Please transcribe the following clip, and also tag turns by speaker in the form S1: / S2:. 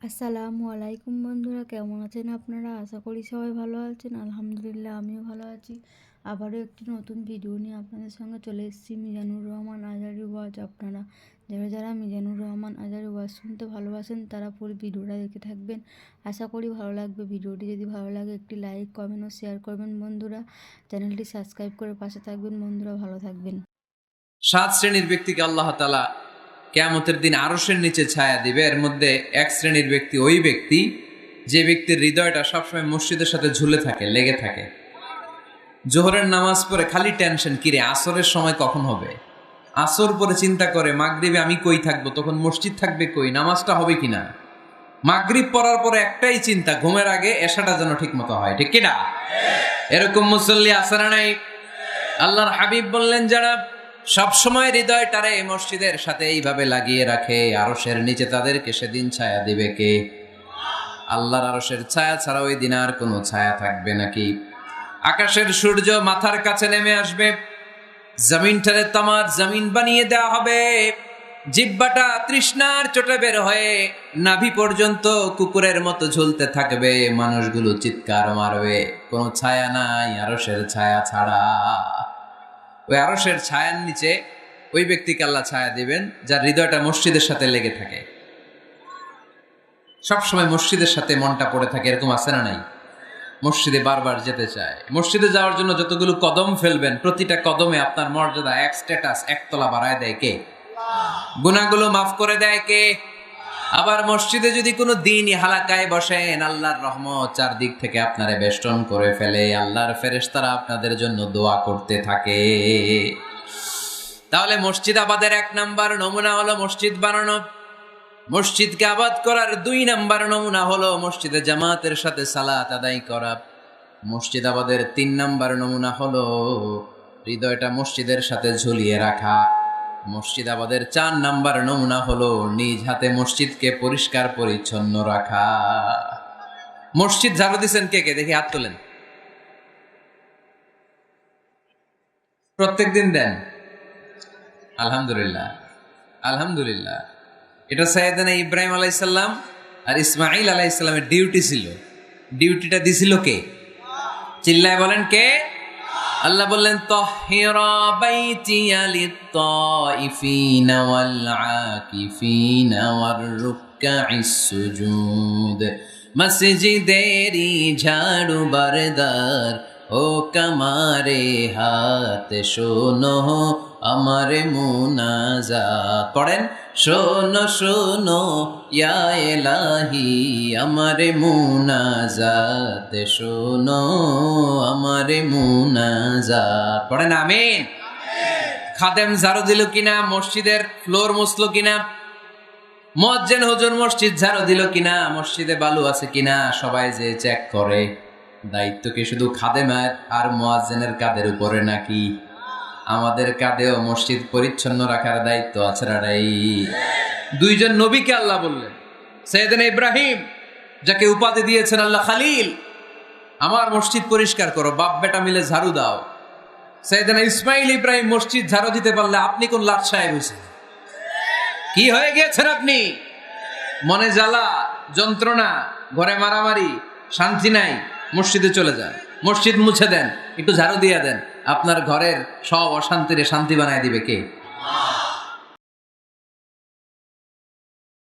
S1: আসসালামু আলাইকুম বন্ধুরা, কেমন আছেন আপনারা? আশা করি সবাই ভালো আছেন। আলহামদুলিল্লাহ, আমিও ভালো আছি। আবারও একটি নতুন ভিডিও নিয়ে আপনাদের সঙ্গে চলে এসেছি। মিজানুর রহমান আজহারী ওয়াজ। আপনারা যারা যারা মিজানুর রহমান আজহারী ওয়াজ শুনতে ভালোবাসেন তারা পুরো ভিডিওটা দেখে থাকবেন। আশা করি ভালো লাগবে। ভিডিওটি যদি ভালো লাগে একটি লাইক, কমেন্ট ও শেয়ার করবেন বন্ধুরা। চ্যানেলটি সাবস্ক্রাইব করে পাশে থাকবেন বন্ধুরা। ভালো থাকবেন।
S2: 7 শ্রেণীর ব্যক্তিকে আল্লাহ তাআলা কিয়ামতের দিন আরশের নিচে ছায়া দিবে। এর মধ্যে এক শ্রেণীর ব্যক্তি ওই ব্যক্তি যে ব্যক্তির হৃদয়টা সবসময় মসজিদের সাথে ঝুলে থাকে, লেগে থাকে। জোহরের নামাজ পড়ে খালি টেনশন, কিরে আসরের সময় কখন হবে। আসর পরে চিন্তা করে মাগরিবে আমি কই থাকবো, তখন মসজিদ থাকবে কই, নামাজটা হবে কিনা। মাগরিব পড়ার পরে একটাই চিন্তা, ঘুমের আগে এশাটা যেন ঠিক মতো হয়। ঠিক কিনা? এরকম মুসল্লি আছে না নাই? আল্লাহর হাবিব বললেন, যারা সবসময় হৃদয়টারে মসজিদের সাথে এইভাবে লাগিয়ে রাখে, আরশের নিচে তাদেরকে সেদিন ছায়া দিবে কে? আল্লাহর আরশের ছায়া ছাড়া ওই দিন আর কোনো ছায়া থাকবে নাকি? আকাশের সূর্য মাথার কাছে নেমে আসবে, জমিনটারে তামার জমিন বানিয়ে দেওয়া হবে। জিহ্বাটা তৃষ্ণার চোটে বের হয়ে নাভি পর্যন্ত কুকুরের মতো ঝুলতে থাকবে। মানুষগুলো চিৎকার মারবে, কোনো ছায়া নাই আরশের ছায়া ছাড়া। ওই আরশের ছায়ার নিচে ওই ব্যক্তিকে আল্লাহ ছায়া দিবেন যার হৃদয়টা মসজিদের সাথে লেগে থাকে, সবসময় মসজিদের সাথে মনটা পড়ে থাকে। এরকম আছে না নাই? মসজিদে বারবার যেতে চায়। মসজিদে যাওয়ার জন্য যতগুলো কদম ফেলবেন, প্রতিটা কদমে আপনার মর্যাদা এক স্ট্যাটাস, একতলা বাড়ায় দেয় কে? গুনাহগুলো মাফ করে দেয় কে? আবার মসজিদে যদি কোনো দিনই হালাকায় বসেন, আল্লাহর রহমত চারদিক থেকে আপনারে বেষ্টন করে ফেলে। আল্লাহর ফেরেশতারা আপনাদের জন্য দোয়া করতে থাকে। তাহলে মসজিদ আবাদের 1 নাম্বার নমুনা হলো মসজিদ বানানো। মসজিদকে আবাদ করার 2 নাম্বার নমুনা হলো মসজিদে জামাতের সাথে সালাত আদায় করা। মসজিদ আবাদের 3 নাম্বার নমুনা হলো হৃদয়টা মসজিদের সাথে ঝুলিয়ে রাখা। মসজিদ আবাদের 4 নাম্বার নমুনা হলো নিজ হাতে মসজিদকে পরিষ্কার পরিচ্ছন্ন রাখা। মসজিদ ঝাড়ু দিচ্ছেন কে কে? দেখি হাত তোলেন। প্রত্যেক দিন দেন? আলহামদুলিল্লাহ, আলহামদুলিল্লাহ। এটা সাইয়েদনা ইব্রাহিম আলাইহিস সালাম আর ইসমাঈল আলাইহিস সালামের ডিউটি ছিল। ডিউটিটা দিছিল কে? চিল্লায় বলেন কে? আল্লাহ বললেন, তাহহিরা বাইতিয়া লিত-তাইফিনা ওয়াল আকিফিনা ওয়ার রুকআইস সুজুদ। মসজিদেরি ঝাড়ু বারদার ও কামারে হাত শোনো আমার মুনাজাত। পড়েন, শোনো শোনো ইয়া এলাহি আমার মুনাজাত, শোনো আমার মুনাজাত। পড়েন আমিন। খাদেম ঝাড়ু দিল কিনা? মসজিদের ফ্লোর মুছলো কিনা? মুয়াজ্জিন হুজুর মসজিদ ঝাড়ু দিল কিনা? মসজিদে বালু আছে কিনা? সবাই যে চেক করে। দায়িত্ব কি শুধু খাদেমের আর মুয়াজ্জিনের কাঁধের উপরে নাকি আমাদের কাঁধেও মসজিদ পরিচ্ছন্ন রাখার দায়িত্ব আছে? রাই 2 জন নবীকে আল্লাহ বললেন, সাইয়েদনা ইব্রাহিম যাকে উপাধি দিয়েছেন আল্লাহ খালিল, আমার মসজিদ পরিষ্কার করো, বাপ বেটা মিলে ঝাড়ু দাও। সাইয়েদনা ইসমাইল ইব্রাহিম মসজিদ ঝাড়ু দিতে পারলে আপনি কোন লাট সাহেব হয়েছেন? কি হয়ে গিয়েছেন আপনি? মনে জ্বালা, যন্ত্রণা, ঘরে মারামারি, শান্তি নাই, মসজিদে চলে যান, মসজিদ মুছে দেন, একটু ঝাড়ু দিয়ে দেন, আপনার ঘরের সব অশান্তিরে শান্তি বানায় দিবে কে?